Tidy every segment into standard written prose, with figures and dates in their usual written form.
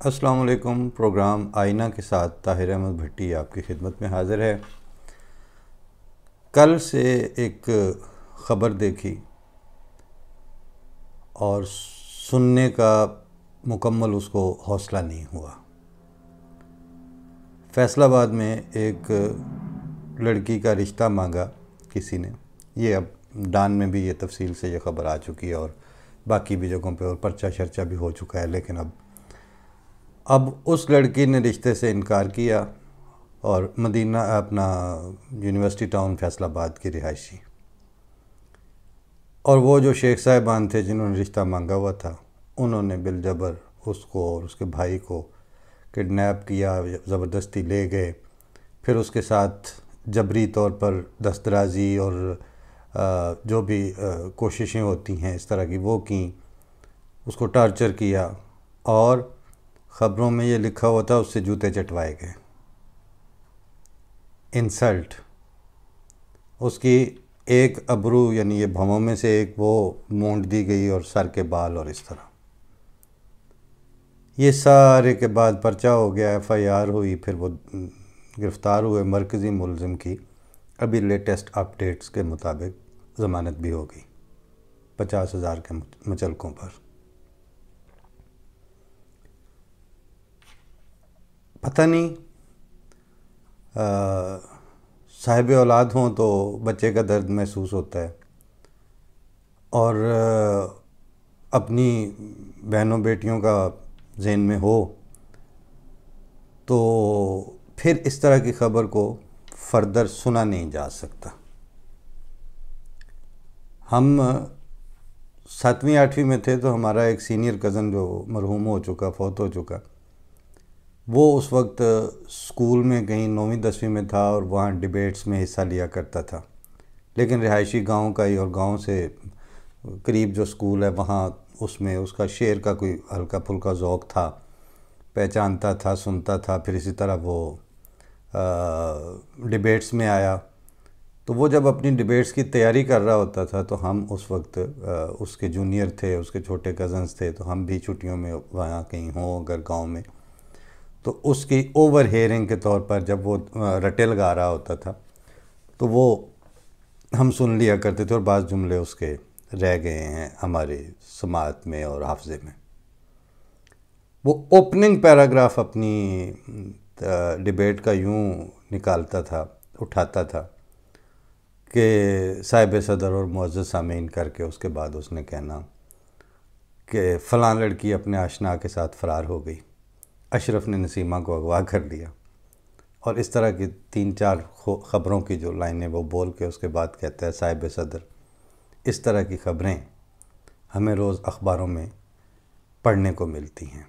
السلام علیکم۔ پروگرام آئینہ کے ساتھ طاہر احمد بھٹی آپ کی خدمت میں حاضر ہے۔ کل سے ایک خبر دیکھی اور سننے کا مکمل اس کو حوصلہ نہیں ہوا۔ فیصل آباد میں ایک لڑکی کا رشتہ مانگا کسی نے۔ یہ اب ڈان میں بھی یہ تفصیل سے یہ خبر آ چکی ہے اور باقی بھی جگہوں پہ اور پرچہ شرچہ بھی ہو چکا ہے، لیکن اب اس لڑکی نے رشتے سے انکار کیا اور مدینہ اپنا یونیورسٹی ٹاؤن فیصل آباد کی رہائشی اور وہ جو شیخ صاحبان تھے جنہوں نے رشتہ مانگا ہوا تھا، انہوں نے بالجبر اس کو اور اس کے بھائی کو کڈنیپ کیا، زبردستی لے گئے، پھر اس کے ساتھ جبری طور پر دسترازی اور جو بھی کوششیں ہوتی ہیں اس طرح کی وہ کیں، اس کو ٹارچر کیا اور خبروں میں یہ لکھا ہوا تھا اس سے جوتے چٹوائے گئے۔ انسلٹ، اس کی ایک ابرو یعنی یہ بھووں میں سے ایک وہ مونڈ دی گئی اور سر کے بال اور اس طرح۔ یہ سارے کے بعد پرچہ ہو گیا، ایف آئی آر ہوئی، پھر وہ گرفتار ہوئے۔ مرکزی ملزم کی ابھی لیٹسٹ اپڈیٹس کے مطابق ضمانت بھی ہو گئی 50,000 کے مچلکوں پر۔ پتہ نہیں صاحب اولاد ہوں تو بچے کا درد محسوس ہوتا ہے، اور اپنی بہنوں بیٹیوں کا ذہن میں ہو تو پھر اس طرح کی خبر کو فردر سنا نہیں جا سکتا۔ ہم 7ویں 8ویں میں تھے تو ہمارا ایک سینئر کزن جو مرحوم ہو چکا، فوت ہو چکا، وہ اس وقت اسکول میں کہیں 9ویں 10ویں میں تھا اور وہاں ڈیبیٹس میں حصہ لیا کرتا تھا، لیکن رہائشی گاؤں کا ہی اور گاؤں سے قریب جو اسکول ہے وہاں اس میں اس کا شعر کا کوئی ہلکا پھلکا ذوق تھا، پہچانتا تھا، سنتا تھا۔ پھر اسی طرح وہ ڈیبیٹس میں آیا تو وہ جب اپنی ڈیبیٹس کی تیاری کر رہا ہوتا تھا تو ہم اس وقت اس کے جونیئر تھے، اس کے چھوٹے کزنز تھے، تو ہم بھی چھٹیوں میں وہاں کہیں ہوں اگر گاؤں میں، تو اس کی اوور ہیئرنگ کے طور پر جب وہ رٹے لگا رہا ہوتا تھا تو وہ ہم سن لیا کرتے تھے، اور بعض جملے اس کے رہ گئے ہیں ہماری سماعت میں اور حافظے میں۔ وہ اوپننگ پیراگراف اپنی ڈیبیٹ کا یوں نکالتا تھا، اٹھاتا تھا کہ صاحب صدر اور معزز سامعین کر کے اس کے بعد اس نے کہنا کہ فلاں لڑکی اپنے آشنا کے ساتھ فرار ہو گئی، اشرف نے نسیمہ کو اغوا کر لیا، اور اس طرح کی 3-4 خبروں کی جو لائنیں وہ بول کے اس کے بعد کہتا ہے صاحب صدر۔ اس طرح کی خبریں ہمیں روز اخباروں میں پڑھنے کو ملتی ہیں،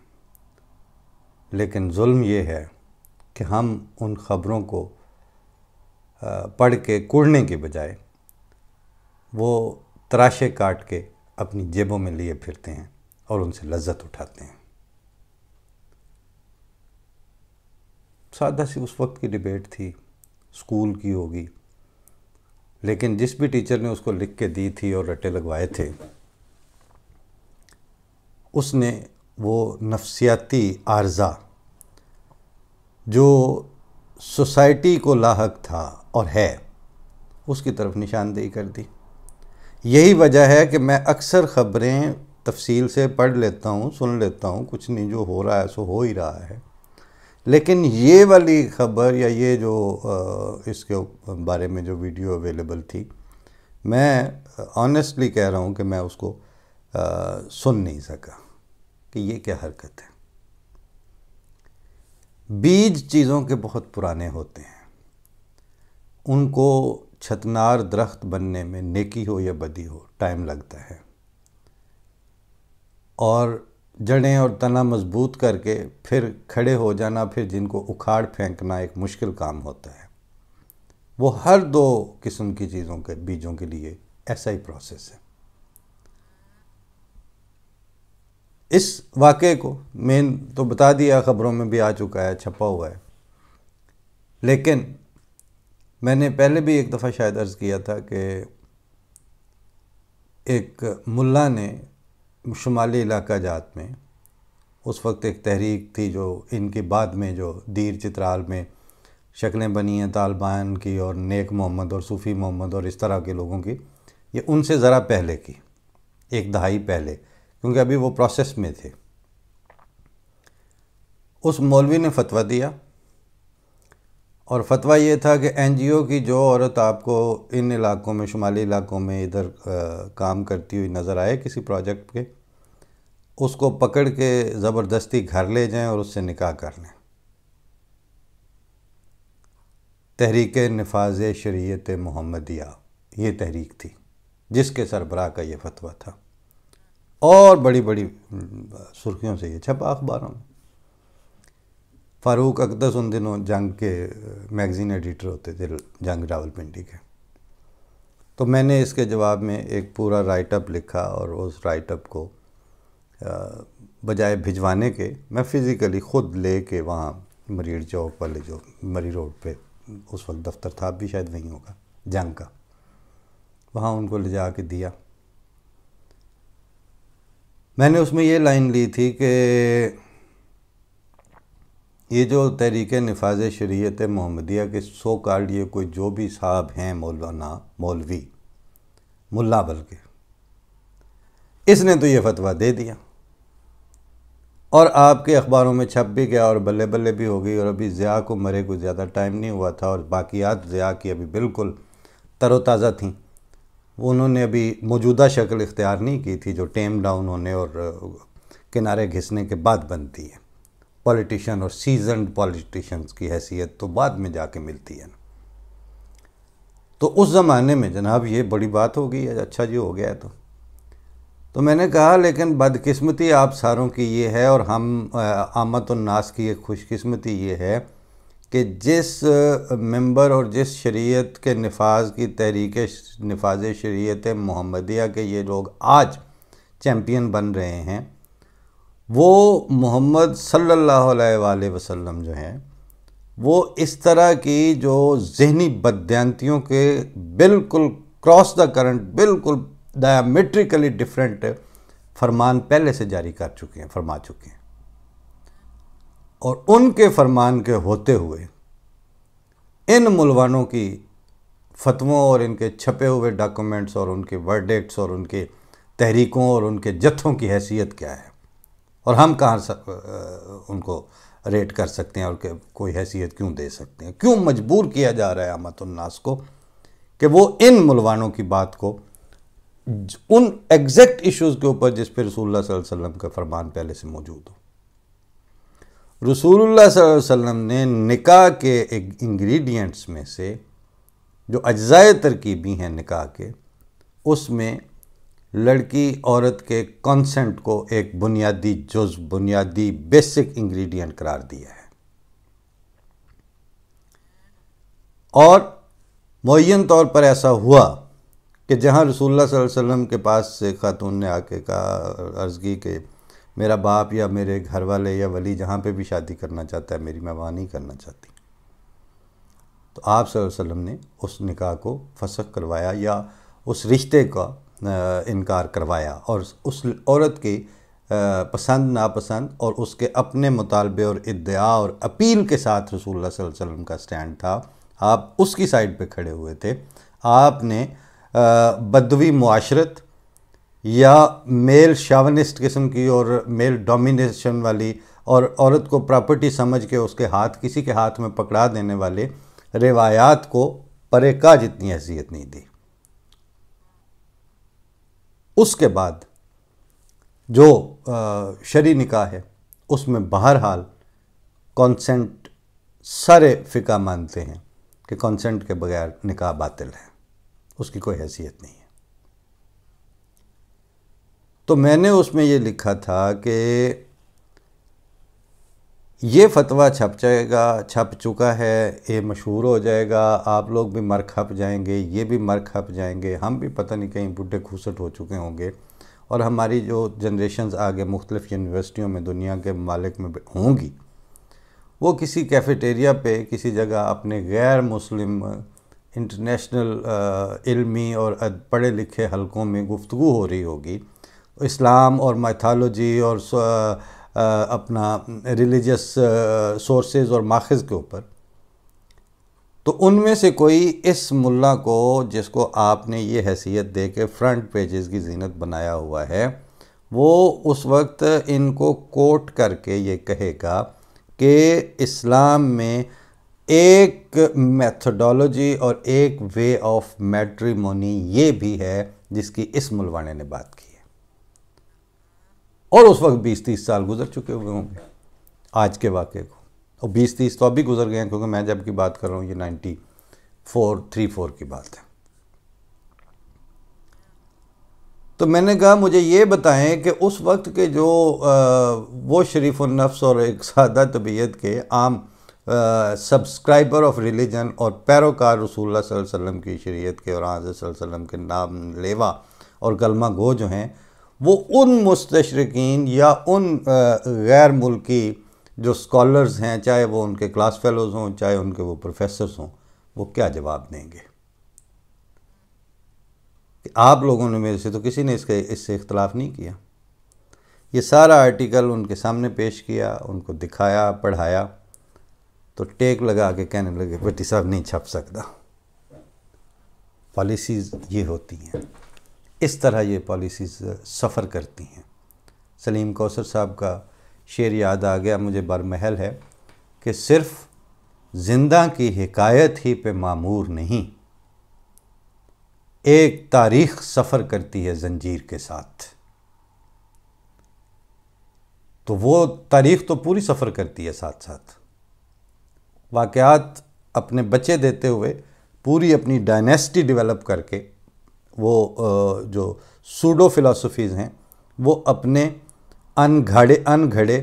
لیکن ظلم یہ ہے کہ ہم ان خبروں کو پڑھ کے کڑنے کے بجائے وہ تراشے کاٹ کے اپنی جیبوں میں لیے پھرتے ہیں اور ان سے لذت اٹھاتے ہیں۔ سادہ سی اس وقت کی ڈیبیٹ تھی، اسکول کی ہوگی، لیکن جس بھی ٹیچر نے اس کو لکھ کے دی تھی اور رٹے لگوائے تھے، اس نے وہ نفسیاتی عارضہ جو سوسائٹی کو لاحق تھا اور ہے، اس کی طرف نشاندہی کر دی۔ یہی وجہ ہے کہ میں اکثر خبریں تفصیل سے پڑھ لیتا ہوں، سن لیتا ہوں، کچھ نہیں، جو ہو رہا ہے سو ہو ہی رہا ہے، لیکن یہ والی خبر یا یہ جو اس کے بارے میں جو ویڈیو اویلیبل تھی، میں آنیسٹلی کہہ رہا ہوں کہ میں اس کو سن نہیں سکا کہ یہ کیا حرکت ہے۔ بیج چیزوں کے بہت پرانے ہوتے ہیں، ان کو چھتنار درخت بننے میں نیکی ہو یا بدی ہو ٹائم لگتا ہے، اور جڑیں اور تنا مضبوط کر کے پھر کھڑے ہو جانا، پھر جن کو اکھاڑ پھینکنا ایک مشکل کام ہوتا ہے۔ وہ ہر 2 قسم کی چیزوں کے بیجوں کے لیے ایسا ہی پروسیس ہے۔ اس واقعے کو میں تو بتا دیا، خبروں میں بھی آ چکا ہے، چھپا ہوا ہے، لیکن میں نے پہلے بھی ایک دفعہ شاید عرض کیا تھا کہ ایک ملا نے شمالی علاقہ جات میں اس وقت ایک تحریک تھی جو ان کے بعد میں جو دیر چترال میں شکلیں بنی ہیں طالبان کی اور نیک محمد اور صوفی محمد اور اس طرح کے لوگوں کی، یہ ان سے ذرا پہلے کی، ایک دہائی پہلے، کیونکہ ابھی وہ پروسیس میں تھے۔ اس مولوی نے فتویٰ دیا، اور فتویٰ یہ تھا کہ این جی او کی جو عورت آپ کو ان علاقوں میں، شمالی علاقوں میں ادھر کام کرتی ہوئی نظر آئے کسی پروجیکٹ کے، اس کو پکڑ کے زبردستی گھر لے جائیں اور اس سے نکاح کر لیں۔ تحریک نفاذ شریعت محمدیہ یہ تحریک تھی جس کے سربراہ کا یہ فتویٰ تھا، اور بڑی بڑی سرخیوں سے یہ چھپا اخباروں میں۔ فاروق اقدس ان دنوں جنگ کے میگزین ایڈیٹر ہوتے تھے، جنگ راولپنڈی کے۔ تو میں نے اس کے جواب میں ایک پورا رائٹ اپ لکھا، اور اس رائٹ اپ کو بجائے بھجوانے کے میں فزیکلی خود لے کے وہاں مریڑ چوک والے جو مری روڈ پہ اس وقت دفتر تھا، اب بھی شاید وہیں ہوگا جنگ کا، وہاں ان کو لے جا کے دیا۔ میں نے اس میں یہ لائن لی تھی کہ یہ جو تحریک نفاذ شریعت محمدیہ کے سو کالڈ یہ کوئی جو بھی صاحب ہیں، مولانا، مولوی، ملا بلکہ، اس نے تو یہ فتویٰ دے دیا اور آپ کے اخباروں میں چھپ بھی گیا اور بلے بلے بھی ہو گئی، اور ابھی ضیاء کو مرے کوئی زیادہ ٹائم نہیں ہوا تھا، اور باقیات ضیاء کی ابھی بالکل تر و تازہ تھیں، انہوں نے ابھی موجودہ شکل اختیار نہیں کی تھی جو ٹیم ڈاؤن ہونے اور کنارے گھسنے کے بعد بنتی ہے۔ پولیٹیشین اور سیزنڈ پولیٹیشنز کی حیثیت تو بعد میں جا کے ملتی ہے نا۔ تو اس زمانے میں جناب یہ بڑی بات ہو گئی ہے، اچھا جی ہو گیا ہے۔ تو میں نے کہا لیکن بدقسمتی آپ ساروں کی یہ ہے، اور ہم عامت الناس کی ایک خوش قسمتی یہ ہے کہ جس ممبر اور جس شریعت کے نفاذ کی تحریک نفاذ شریعت محمدیہ کے یہ لوگ آج چیمپئن بن رہے ہیں، وہ محمد صلی اللہ علیہ وآلہ وسلم جو ہیں، وہ اس طرح کی جو ذہنی بددیانتیوں کے بالکل کراس دا کرنٹ، بالکل ڈایامیٹریکلی ڈیفرنٹ فرمان پہلے سے جاری کر چکے ہیں، فرما چکے ہیں، اور ان کے فرمان کے ہوتے ہوئے ان ملوانوں کی فتووں اور ان کے چھپے ہوئے ڈاکومنٹس اور ان کے ورڈکٹس اور ان کے تحریکوں اور ان کے جتھوں کی حیثیت کیا ہے، اور ہم کہاں ان کو ریٹ کر سکتے ہیں اور کوئی حیثیت کیوں دے سکتے ہیں؟ کیوں مجبور کیا جا رہا ہے عامت الناس کو کہ وہ ان ملوانوں کی بات کو ان ایگزیکٹ ایشوز کے اوپر جس پہ رسول اللہ صلی اللہ علیہ وسلم کا فرمان پہلے سے موجود ہو۔ رسول اللہ صلی اللہ علیہ وسلم نے نکاح کے انگریڈینٹس میں سے جو اجزائے ترکیبی ہیں نکاح کے، اس میں لڑکی عورت کے کنسنٹ کو ایک بنیادی جز، بنیادی بیسک انگریڈینٹ قرار دیا ہے، اور معین طور پر ایسا ہوا کہ جہاں رسول اللہ صلی اللہ علیہ وسلم کے پاس سے خاتون نے آ کے کہا، عرض کی کہ میرا باپ یا میرے گھر والے یا ولی جہاں پہ بھی شادی کرنا چاہتا ہے میں وہاں نہیں کرنا چاہتی، تو آپ صلی اللہ علیہ وسلم نے اس نکاح کو فسخ کروایا یا اس رشتے کا انکار کروایا، اور اس عورت کی پسند ناپسند اور اس کے اپنے مطالبے اور ادعا اور اپیل کے ساتھ رسول اللہ صلی اللہ علیہ وسلم کا سٹینڈ تھا، آپ اس کی سائڈ پہ کھڑے ہوئے تھے۔ آپ نے بدوی معاشرت یا میل شاونسٹ قسم کی اور میل ڈومینیشن والی اور عورت کو پراپرٹی سمجھ کے اس کے ہاتھ، کسی کے ہاتھ میں پکڑا دینے والے روایات کو پرے کا جتنی حیثیت نہیں دی۔ اس کے بعد جو شرعی نکاح ہے اس میں بہرحال کانسنٹ سارے فقہ مانتے ہیں کہ کانسنٹ کے بغیر نکاح باطل ہے، اس کی کوئی حیثیت نہیں ہے۔ تو میں نے اس میں یہ لکھا تھا کہ یہ فتویٰ چھپ جائے گا، چھپ چکا ہے، یہ مشہور ہو جائے گا، آپ لوگ بھی مر کھپ جائیں گے، یہ بھی مر کھپ جائیں گے، ہم بھی پتہ نہیں کہیں بڈھے کھوسٹ ہو چکے ہوں گے، اور ہماری جو جنریشنز آگے مختلف یونیورسٹیوں میں دنیا کے ممالک میں ہوں گی، وہ کسی کیفیٹیریا پہ کسی جگہ اپنے غیر مسلم انٹرنیشنل علمی اور پڑھے لکھے حلقوں میں گفتگو ہو رہی ہوگی، اسلام اور مائتھالوجی اور اپنا ریلیجس سورسز اور ماخذ کے اوپر، تو ان میں سے کوئی اس ملا کو، جس کو آپ نے یہ حیثیت دے کے فرنٹ پیجز کی زینت بنایا ہوا ہے، وہ اس وقت ان کو کوٹ کر کے یہ کہے گا کہ اسلام میں ایک میتھڈولوجی اور ایک وے آف میٹریمونی یہ بھی ہے جس کی اس ملوانے نے بات کی ہے، اور اس وقت 20-30 سال گزر چکے ہوئے ہوں گے آج کے واقعے کو، اور 20-30 تو ابھی گزر گئے ہیں، کیونکہ میں جب کی بات کر رہا ہوں یہ 94 کی بات ہے۔ تو میں نے کہا مجھے یہ بتائیں کہ اس وقت کے جو وہ شریف النفس اور ایک سادہ طبیعت کے عام سبسکرائبر آف ریلیجن اور پیروکار رسول اللہ صلی اللہ علیہ وسلم کی شریعت کے اور حضرت صلی اللہ علیہ وسلم کے نام لیوا اور کلمہ گو جو ہیں، وہ ان مستشرقین یا ان غیر ملکی جو سکالرز ہیں، چاہے وہ ان کے کلاس فیلوز ہوں، چاہے ان کے وہ پروفیسرز ہوں، وہ کیا جواب دیں گے؟ کہ آپ لوگوں نے میرے سے تو کسی نے اس سے اختلاف نہیں کیا۔ یہ سارا آرٹیکل ان کے سامنے پیش کیا، ان کو دکھایا، پڑھایا، تو ٹیک لگا کے کہنے لگے بھٹی صاحب نہیں چھپ سکتا۔ پالیسیز یہ ہوتی ہیں، اس طرح یہ پالیسیز سفر کرتی ہیں۔ سلیم کوثر صاحب کا شعر یاد آ گیا مجھے، برمحل ہے کہ صرف زندہ کی حکایت ہی پہ معمور نہیں، ایک تاریخ سفر کرتی ہے زنجیر کے ساتھ۔ تو وہ تاریخ تو پوری سفر کرتی ہے ساتھ ساتھ، واقعات اپنے بچے دیتے ہوئے پوری اپنی ڈائنیسٹی ڈیولپ کر کے، وہ جو سوڈو فلاسفیز ہیں وہ اپنے ان گھڑے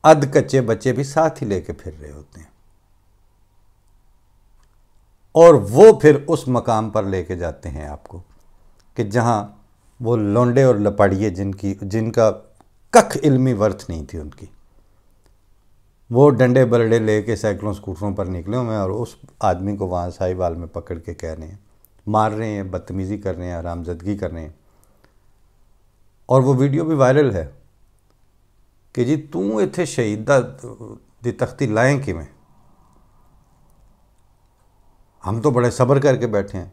اد کچے بچے بھی ساتھ ہی لے کے پھر رہے ہوتے ہیں، اور وہ پھر اس مقام پر لے کے جاتے ہیں آپ کو کہ جہاں وہ لونڈے اور لپاڑیے جن کا ککھ علمی ورتھ نہیں تھی ان کی، وہ ڈنڈے برڈے لے کے سائیکلوں سکوٹروں پر نکلے ہوئے ہیں، اور اس آدمی کو وہاں سائی وال میں پکڑ کے کہہ رہے ہیں، مار رہے ہیں، بدتمیزی کر رہے ہیں، حرامزدگی کر رہے ہیں۔ اور وہ ویڈیو بھی وائرل ہے کہ جی توں ایتھے شہیدہ دی تختی لائیں کی میں، ہم تو بڑے صبر کر کے بیٹھے ہیں،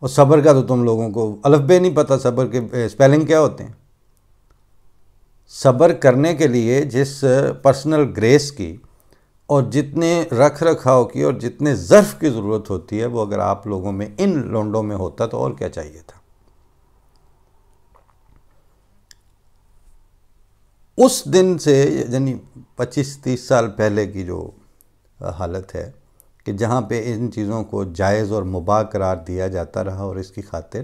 اور صبر کا تو تم لوگوں کو الف بے نہیں پتہ، صبر کے سپیلنگ کیا ہوتے ہیں۔ صبر کرنے کے لیے جس پرسنل گریس کی اور جتنے رکھ رکھاؤ کی اور جتنے ظرف کی ضرورت ہوتی ہے، وہ اگر آپ لوگوں میں ان لونڈوں میں ہوتا تو اور کیا چاہیے تھا۔ اس دن سے یعنی 25-30 سال پہلے کی جو حالت ہے کہ جہاں پہ ان چیزوں کو جائز اور مباح قرار دیا جاتا رہا، اور اس کی خاطر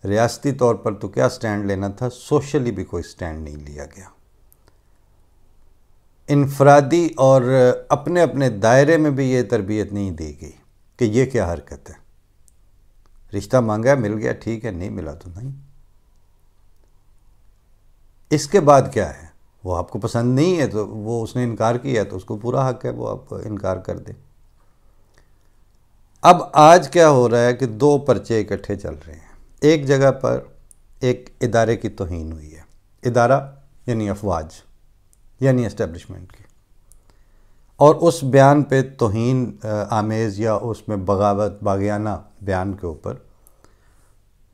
ریاستی طور پر تو کیا سٹینڈ لینا تھا، سوشلی بھی کوئی سٹینڈ نہیں لیا گیا۔ انفرادی اور اپنے اپنے دائرے میں بھی یہ تربیت نہیں دی گئی کہ یہ کیا حرکت ہے، رشتہ مانگا مل گیا ٹھیک ہے، نہیں ملا تو نہیں۔ اس کے بعد کیا ہے، وہ آپ کو پسند نہیں ہے تو وہ اس نے انکار کیا تو اس کو پورا حق ہے وہ آپ انکار کر دیں۔ اب آج کیا ہو رہا ہے کہ دو پرچے اکٹھے چل رہے ہیں۔ ایک جگہ پر ایک ادارے کی توہین ہوئی ہے، ادارہ یعنی افواج یعنی اسٹیبلشمنٹ کی، اور اس بیان پہ توہین آمیز یا اس میں بغاوت باغیانہ بیان کے اوپر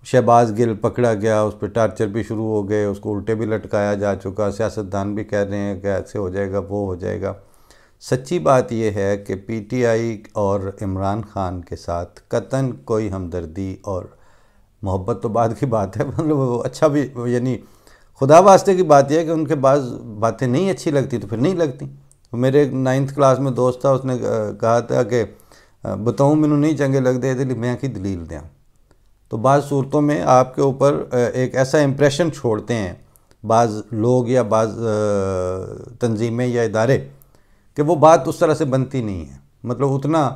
شہباز گل پکڑا گیا، اس پہ ٹارچر بھی شروع ہو گئے، اس کو الٹے بھی لٹکایا جا چکا، سیاستدان بھی کہہ رہے ہیں کہ ایسے ہو جائے گا وہ ہو جائے گا۔ سچی بات یہ ہے کہ پی ٹی آئی اور عمران خان کے ساتھ قطعاً کوئی ہمدردی اور محبت تو بعد کی بات ہے، مطلب اچھا بھی یعنی خدا واسطے کی بات یہ ہے کہ ان کے بعض باتیں نہیں اچھی لگتی تو پھر نہیں لگتی۔ میرے ایک 9th کلاس میں دوست تھا، اس نے کہا تھا کہ بتاؤں مینوں نہیں چنگے لگتے یہ میں کی دلیل دیا۔ تو بعض صورتوں میں آپ کے اوپر ایک ایسا امپریشن چھوڑتے ہیں بعض لوگ یا بعض تنظیمیں یا ادارے کہ وہ بات اس طرح سے بنتی نہیں ہے، مطلب اتنا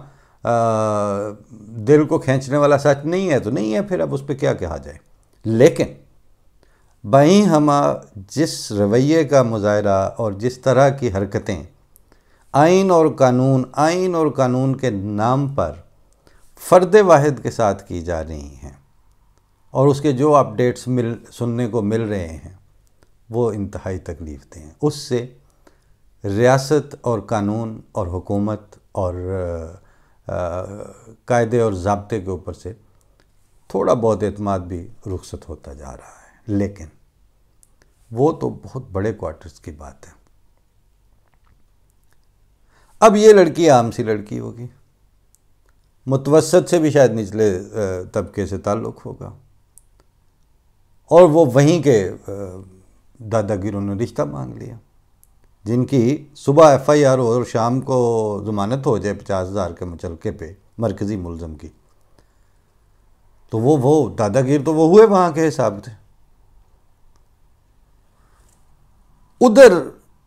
دل کو کھینچنے والا سچ نہیں ہے تو نہیں ہے، پھر اب اس پہ کیا کہا جائے۔ لیکن بائیں ہما جس رویے کا مظاہرہ اور جس طرح کی حرکتیں آئین اور قانون کے نام پر فرد واحد کے ساتھ کی جا رہی ہیں، اور اس کے جو اپڈیٹس سننے کو مل رہے ہیں، وہ انتہائی تکلیف دہ ہیں. اس سے ریاست اور قانون اور حکومت اور قاعدے اور ضابطے کے اوپر سے تھوڑا بہت اعتماد بھی رخصت ہوتا جا رہا ہے. لیکن وہ تو بہت بڑے کوارٹرز کی بات ہے. اب یہ لڑکی عام سی لڑکی ہوگی, متوسط سے بھی شاید نچلے طبقے سے تعلق ہوگا, اور وہ وہیں کے دادا گیروں نے رشتہ مانگ لیا, جن کی صبح ایف آئی آر ہو اور شام کو ضمانت ہو جائے 50,000 کے مچلکے پہ مرکزی ملزم کی, تو وہ دادا گیر تو وہ ہوئے وہاں کے حساب سے. ادھر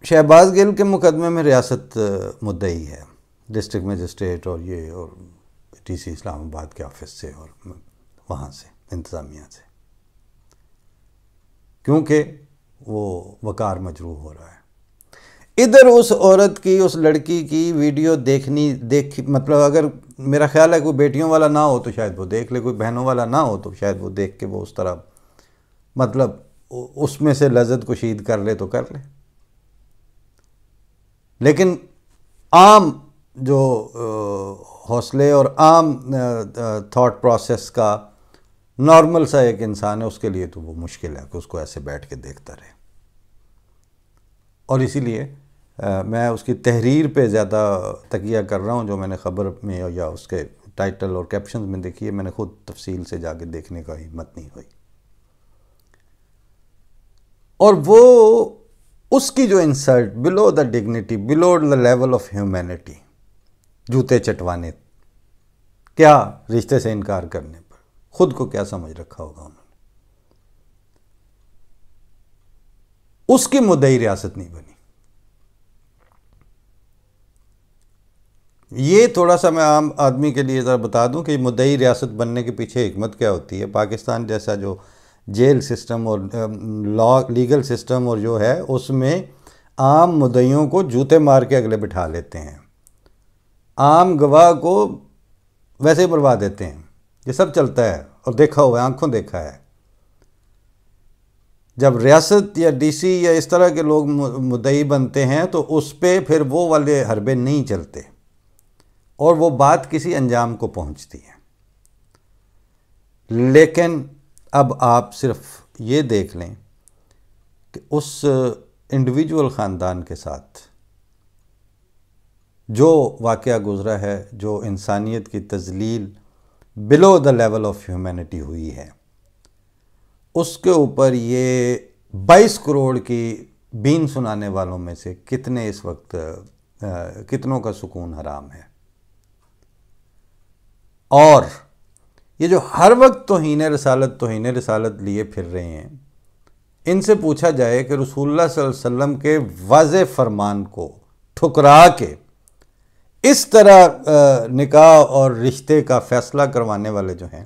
شہباز گل کے مقدمے میں ریاست مدعی ہے, ڈسٹرکٹ مجسٹریٹ اور یہ اور ٹی سی اسلام آباد کے آفس سے اور وہاں سے انتظامیہ سے, کیونکہ وہ وقار مجروح ہو رہا ہے. ادھر اس عورت کی, اس لڑکی کی ویڈیو دیکھی مطلب اگر میرا خیال ہے کوئی بیٹیوں والا نہ ہو تو شاید وہ دیکھ لے, کوئی بہنوں والا نہ ہو تو شاید وہ دیکھ کے وہ اس طرح مطلب اس میں سے لذت کشید کر لے تو کر لے. لیکن عام جو حوصلے اور عام تھاٹ پروسیس کا نارمل سا ایک انسان ہے, اس کے لیے تو وہ مشکل ہے کہ اس کو ایسے بیٹھ کے دیکھتا رہے. اور اسی لیے میں اس کی تحریر پہ زیادہ تکیہ کر رہا ہوں, جو میں نے خبر میں یا اس کے ٹائٹل اور کیپشنز میں دیکھی ہے. میں نے خود تفصیل سے جا کے دیکھنے کا ہمت نہیں ہوئی. اور وہ اس کی جو insult below the dignity, below the level of humanity, جوتے چٹوانے, کیا رشتے سے انکار کرنے پر خود کو کیا سمجھ رکھا ہوگا انہوں نے. اس کی مدعی ریاست نہیں بنی. یہ تھوڑا سا میں عام آدمی کے لیے ذرا بتا دوں کہ مدعی ریاست بننے کے پیچھے حکمت کیا ہوتی ہے. پاکستان جیسا جو جیل سسٹم اور لیگل سسٹم اور جو ہے, اس میں عام مدعیوں کو جوتے مار کے اگلے بٹھا لیتے ہیں, عام گواہ کو ویسے ہی مروا دیتے ہیں. یہ سب چلتا ہے اور دیکھا ہوا ہے, آنکھوں دیکھا ہے. جب ریاست یا ڈی سی یا اس طرح کے لوگ مدعی بنتے ہیں تو اس پہ پھر وہ والے حربے نہیں چلتے اور وہ بات کسی انجام کو پہنچتی ہے. لیکن اب آپ صرف یہ دیکھ لیں کہ اس انڈیویجول خاندان کے ساتھ جو واقعہ گزرا ہے, جو انسانیت کی تذلیل بلو دا لیول آف ہیومینٹی ہوئی ہے, اس کے اوپر یہ 22 کروڑ کی بین سنانے والوں میں سے کتنے اس وقت کتنوں کا سکون حرام ہے. اور یہ جو ہر وقت توہین رسالت لیے پھر رہے ہیں, ان سے پوچھا جائے کہ رسول اللہ صلی اللہ علیہ وسلم کے واضح فرمان کو ٹھکرا کے اس طرح نکاح اور رشتے کا فیصلہ کروانے والے جو ہیں,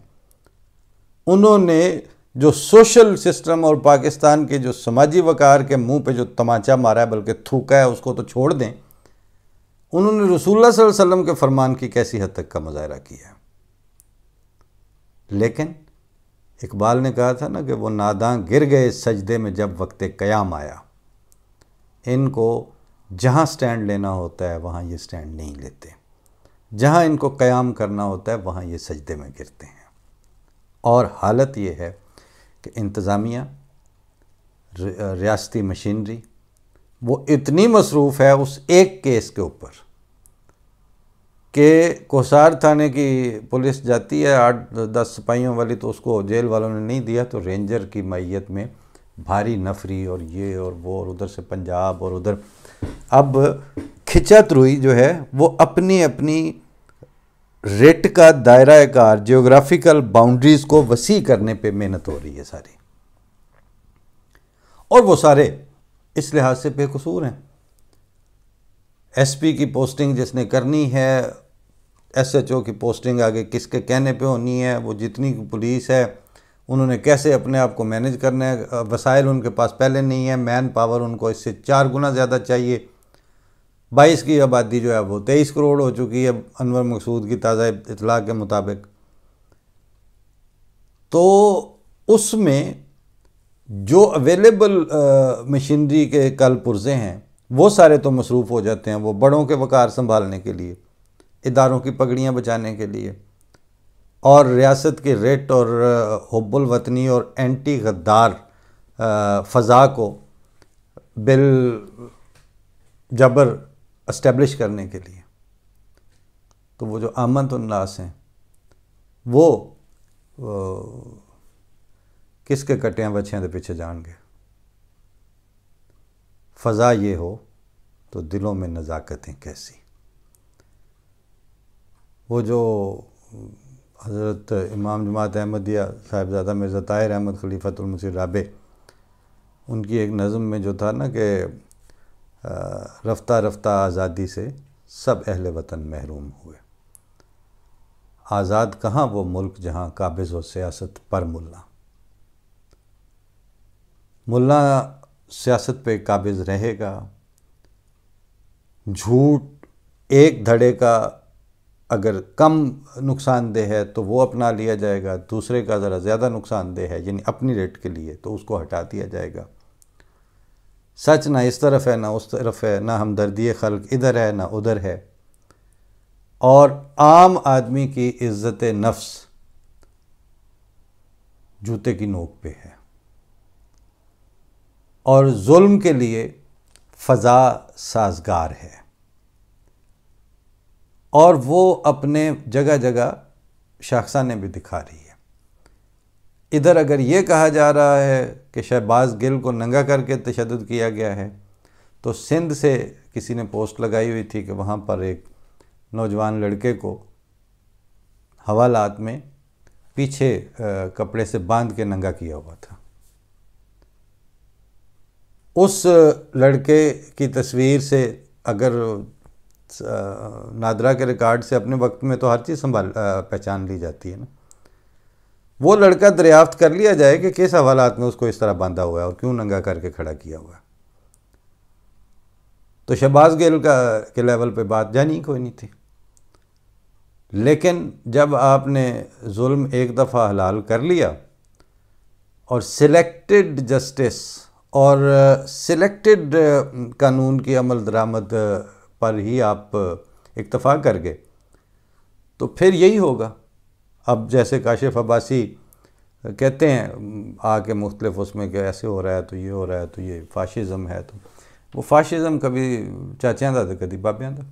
انہوں نے جو سوشل سسٹم اور پاکستان کے جو سماجی وقار کے منہ پہ جو تماچا مارا ہے, بلکہ تھوکا ہے, اس کو تو چھوڑ دیں, انہوں نے رسول اللہ صلی اللہ علیہ وسلم کے فرمان کی کیسی حد تک کا مظاہرہ کیا ہے. لیکن اقبال نے کہا تھا نا کہ وہ ناداں گر گئے سجدے میں جب وقت قیام آیا. ان کو جہاں سٹینڈ لینا ہوتا ہے وہاں یہ سٹینڈ نہیں لیتے, جہاں ان کو قیام کرنا ہوتا ہے وہاں یہ سجدے میں گرتے ہیں. اور حالت یہ ہے کہ انتظامیہ, ریاستی مشینری وہ اتنی مصروف ہے اس ایک کیس کے اوپر کہ کوسار تھانے کی پولیس جاتی ہے 8-10 سپاہیوں والی, تو اس کو جیل والوں نے نہیں دیا, تو رینجر کی معیت میں بھاری نفری اور یہ اور وہ, اور ادھر سے پنجاب اور ادھر. اب کھچت روئی جو ہے وہ اپنی ریٹ کا دائرہ کار, جیوگرافیکل باؤنڈریز کو وسیع کرنے پہ محنت ہو رہی ہے ساری, اور وہ سارے اس لحاظ سے بے قصور ہیں. ایس پی کی پوسٹنگ جس نے کرنی ہے, ایس ایچ او کی پوسٹنگ آگے کس کے کہنے پہ ہونی ہے, وہ جتنی پولیس ہے انہوں نے کیسے اپنے آپ کو مینج کرنا ہے, وسائل ان کے پاس پہلے نہیں ہے, مین پاور ان کو اس سے 4 گنا زیادہ چاہیے. 22 کی آبادی جو ہے وہ 23 کروڑ ہو چکی ہے انور مقصود کی تازہ اطلاع کے مطابق. تو اس میں جو اویلیبل مشینری کے کل پرزے ہیں وہ سارے تو مصروف ہو جاتے ہیں وہ بڑوں کے وقار سنبھالنے کے لیے، اداروں کی پگڑیاں بچانے کے لیے، اور ریاست کے ریٹ اور حب الوطنی اور اینٹی غدار فضا کو بل جبر اسٹیبلش کرنے کے لیے۔ تو وہ جو آمنت الناس ہیں وہ کس کے کٹیاں بچیاں دے پیچھے جان گے؟ فضا یہ ہو تو دلوں میں نزاکتیں کیسی۔ وہ جو حضرت امام جماعت احمدیہ صاحبزادہ مرزا طاہر احمد خلیفۃ المسیح رابع، ان کی ایک نظم میں جو تھا نا کہ رفتہ رفتہ آزادی سے سب اہل وطن محروم ہوئے، آزاد کہاں وہ ملک جہاں قابض و سیاست پر ملا۔ ملا سیاست پہ قابض رہے گا، جھوٹ ایک دھڑے کا اگر کم نقصان دہ ہے تو وہ اپنا لیا جائے گا، دوسرے کا ذرا زیادہ نقصان دہ ہے یعنی اپنی ریٹ کے لیے تو اس کو ہٹا دیا جائے گا۔ سچ نہ اس طرف ہے نہ اس طرف ہے، نہ ہمدردی خلق ادھر ہے نہ ادھر ہے، اور عام آدمی کی عزت نفس جوتے کی نوک پہ ہے، اور ظلم کے لیے فضا سازگار ہے، اور وہ اپنے جگہ جگہ شاخسانے بھی دکھا رہی ہے۔ ادھر اگر یہ کہا جا رہا ہے کہ شہباز گل کو ننگا کر کے تشدد کیا گیا ہے، تو سندھ سے کسی نے پوسٹ لگائی ہوئی تھی کہ وہاں پر ایک نوجوان لڑکے کو حوالات میں پیچھے کپڑے سے باندھ کے ننگا کیا ہوا تھا۔ اس لڑکے کی تصویر سے اگر نادرا کے ریکارڈ سے اپنے وقت میں تو ہر چیز پہچان لی جاتی ہے نا، وہ لڑکا دریافت کر لیا جائے کہ کس حوالات میں اس کو اس طرح باندھا ہوا ہے اور کیوں ننگا کر کے کھڑا کیا ہوا ہے، تو شہباز گل کے لیول پہ بات جانی کوئی نہیں تھی۔ لیکن جب آپ نے ظلم ایک دفعہ حلال کر لیا اور سلیکٹڈ جسٹس اور سلیکٹڈ قانون کی عمل درآمد پر ہی آپ اکتفا کر گئے، تو پھر یہی ہوگا۔ اب جیسے کاشف عباسی کہتے ہیں آ کے مختلف اس میں کہ ایسے ہو رہا ہے تو یہ ہو رہا ہے تو یہ فاشزم ہے، تو وہ فاشزم کبھی چاچیاں دا تو کبھی بابیاں دا،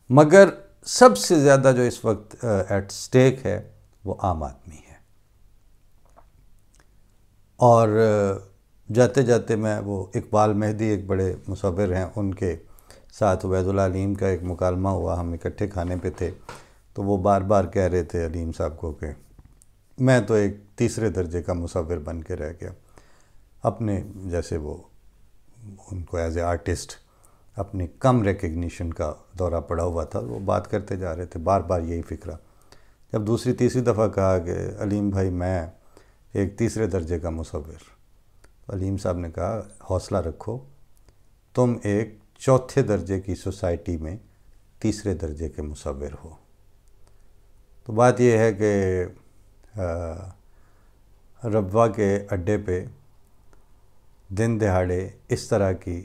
مگر سب سے زیادہ جو اس وقت ایٹ سٹیک ہے وہ عام آدمی ہے۔ اور جاتے جاتے میں وہ اقبال مہدی ایک بڑے مصور ہیں، ان کے ساتھ عبید اللہ علیم کا ایک مکالمہ ہوا، ہم اکٹھے کھانے پہ تھے، تو وہ بار بار کہہ رہے تھے علیم صاحب کو کہ میں تو ایک تیسرے درجے کا مصور بن کے رہ گیا، اپنے جیسے وہ ان کو ایز اے آرٹسٹ اپنی کم ریکگنیشن کا دورہ پڑا ہوا تھا، وہ بات کرتے جا رہے تھے بار بار یہی فکرہ۔ جب دوسری تیسری دفعہ کہا کہ علیم بھائی میں ایک تیسرے درجے کا مصور، علیم صاحب نے کہا حوصلہ رکھو، تم ایک چوتھے درجے کی سوسائٹی میں تیسرے درجے کے مصور ہو۔ تو بات یہ ہے کہ ربوہ کے اڈے پہ دن دہاڑے اس طرح کی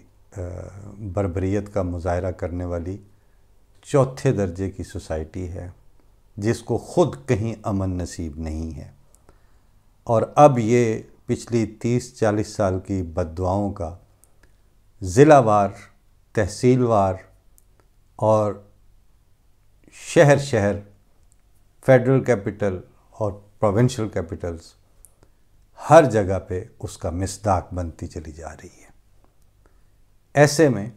بربریت کا مظاہرہ کرنے والی چوتھے درجے کی سوسائٹی ہے جس کو خود کہیں امن نصیب نہیں ہے، اور اب یہ پچھلی 30-40 سال کی بد دعاؤں کا ضلع وار، تحصیل وار اور شہر شہر، فیڈرل کیپٹل اور پروونشل کیپٹلز، ہر جگہ پہ اس کا مصداق بنتی چلی جا رہی ہے۔ ایسے میں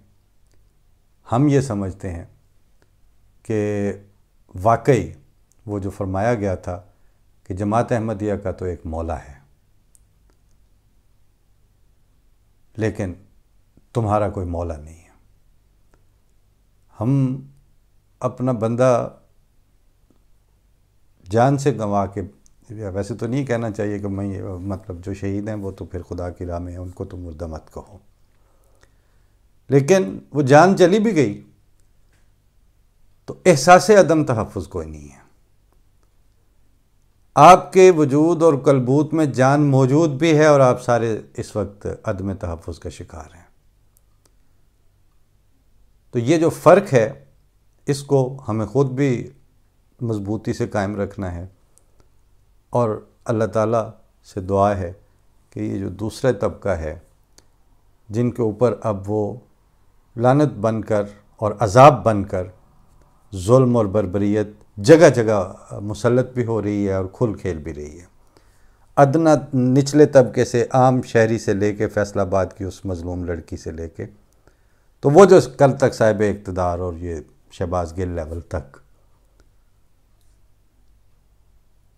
ہم یہ سمجھتے ہیں کہ واقعی وہ جو فرمایا گیا تھا کہ جماعت احمدیہ کا تو ایک مولا ہے، لیکن تمہارا کوئی مولا نہیں ہے۔ ہم اپنا بندہ جان سے گنوا کے، ویسے تو نہیں کہنا چاہیے کہ میں مطلب جو شہید ہیں وہ تو پھر خدا کی راہ میں ہیں، ان کو تو مردہ مت کہو، لیکن وہ جان چلی بھی گئی تو احساس عدم تحفظ کوئی نہیں ہے۔ آپ کے وجود اور کلبوت میں جان موجود بھی ہے اور آپ سارے اس وقت عدم تحفظ کا شکار ہیں۔ تو یہ جو فرق ہے اس کو ہمیں خود بھی مضبوطی سے قائم رکھنا ہے، اور اللہ تعالیٰ سے دعا ہے کہ یہ جو دوسرا طبقہ ہے جن کے اوپر اب وہ لعنت بن کر اور عذاب بن کر ظلم اور بربریت جگہ جگہ مسلط بھی ہو رہی ہے اور کھل کھیل بھی رہی ہے، ادنا نچلے طبقے سے عام شہری سے لے کے فیصل آباد کی اس مظلوم لڑکی سے لے کے تو وہ جو کل تک صاحب اقتدار اور یہ شہباز گل لیول تک،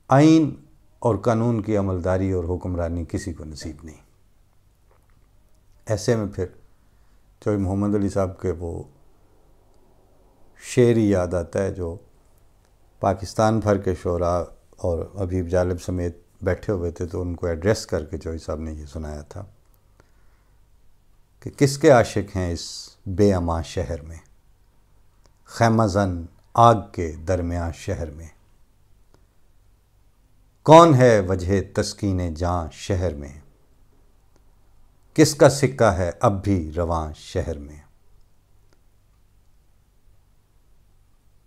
آئین اور قانون کی عملداری اور حکمرانی کسی کو نصیب نہیں۔ ایسے میں پھر چوہے محمد علی صاحب کے وہ شعر ہی یاد آتا ہے جو پاکستان بھر کے شعراء اور حبیب جالب سمیت بیٹھے ہوئے تھے تو ان کو ایڈریس کر کے چوہے صاحب نے یہ سنایا تھا کہ کس کے عاشق ہیں اس بے امان شہر میں، خیمہ زن آگ کے درمیان شہر میں، کون ہے وجہ تسکین جاں شہر میں، کس کا سکہ ہے اب بھی رواں شہر میں۔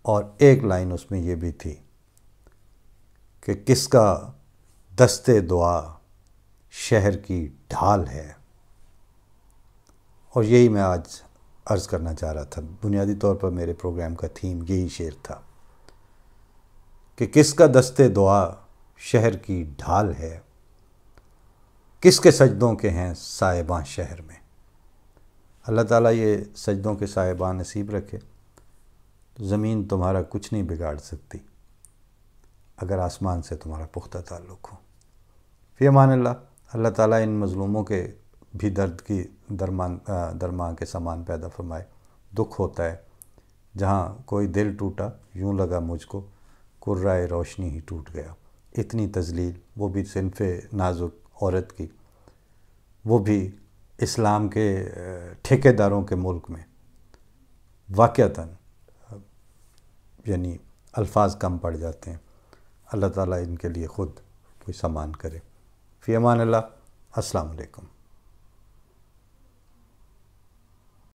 اور ایک لائن اس میں یہ بھی تھی کہ کس کا دستے دعا شہر کی ڈھال ہے، اور یہی میں آج عرض کرنا چاہ رہا تھا۔ بنیادی طور پر میرے پروگرام کا تھیم یہی شعر تھا کہ کس کا دستے دعا شہر کی ڈھال ہے، کس کے سجدوں کے ہیں صاحباں شہر میں۔ اللہ تعالیٰ یہ سجدوں کے صاحباں نصیب رکھے۔ زمین تمہارا کچھ نہیں بگاڑ سکتی اگر آسمان سے تمہارا پختہ تعلق ہو۔ فی امان اللہ۔ اللہ تعالیٰ ان مظلوموں کے بھی درد کی درمان کے سامان پیدا فرمائے۔ دکھ ہوتا ہے جہاں کوئی دل ٹوٹا یوں لگا مجھ کو کرۂ روشنی ہی ٹوٹ گیا۔ اتنی تذلیل، وہ بھی صنف نازک عورت کی، وہ بھی اسلام کے ٹھیکیداروں کے ملک میں، واقعتاً یعنی الفاظ کم پڑ جاتے ہیں۔ اللہ تعالیٰ ان کے لیے خود کوئی سامان کرے۔ فی امان اللہ۔ السلام علیکم۔